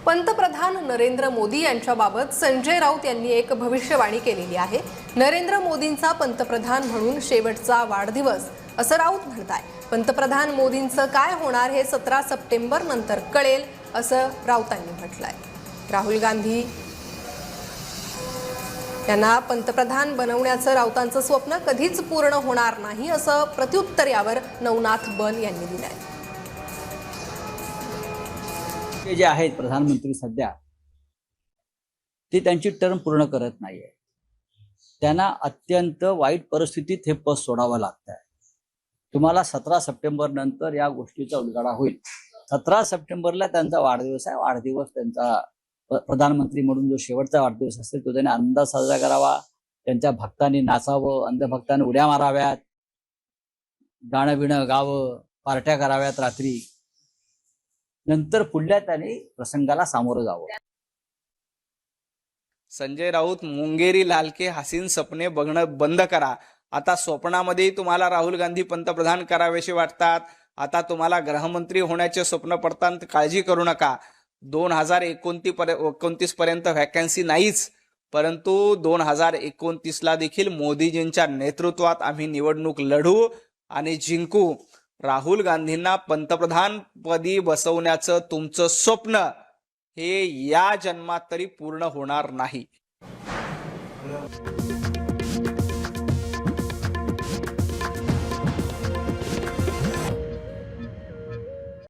पंतप्रधान नरेंद्र मोदी यांच्याबाबत संजय राऊत यांनी एक भविष्यवाणी केलेली आहे। नरेंद्र मोदींचा पंतप्रधान म्हणून शेवटचा वाढदिवस असं राऊत म्हणताय। पंतप्रधान मोदींचं काय होणार हे 17 सप्टेंबर नंतर कळेल असं राऊतांनी म्हटलंय। राहुल गांधी यांना पंतप्रधान बनवण्याचं राऊतांचं स्वप्न कधीच पूर्ण होणार नाही असं प्रत्युत्तर यावर नवनाथ बन यांनी दिलंय। जे आहेत प्रधानमंत्री सध्या ते त्यांची टर्म पूर्ण करत नाहीये। त्यांना अत्यंत वाईट परिस्थितीत हे पद सोडावं लागतंय। तुम्हाला 17 सप्टेंबर नंतर या गोष्टीचा उलगडा होईल। 17 सप्टेंबरला त्यांचा वाढदिवस आहे। वाढदिवस त्यांचा प्रधानमंत्री म्हणून जो शेवटचा वाढदिवस असेल तो त्यांनी आनंदात साजरा करावा। त्यांच्या भक्तांनी नाचावं, अंधभक्तांनी उड्या माराव्यात, गाणं बिणं गावं, पार्ट्या कराव्यात रात्री, नंतर पुढल्या त्याने प्रसंगाला सामोरं जावं। संजय राऊत, मुंगेरी लालके हसीन सपने बघणं बंद करा। आता स्वप्नामध्ये तुम्हाला राहुल गांधी पंतप्रधान करावेसे वाटतात। आता तुम्हाला गृहमंत्री होण्याचे स्वप्न पडतात, काळजी करू नका। 2029 पर्यंत व्हॅकन्सी नाहीच, परंतु 2029 ला देखील मोदीजींच्या नेतृत्वात आम्ही निवडणूक लढू आणि जिंकू। राहुल गांधींना पंतप्रधान पदी बसवण्याचं तुमचं स्वप्न हे या जन्मात तरी पूर्ण होणार नाही।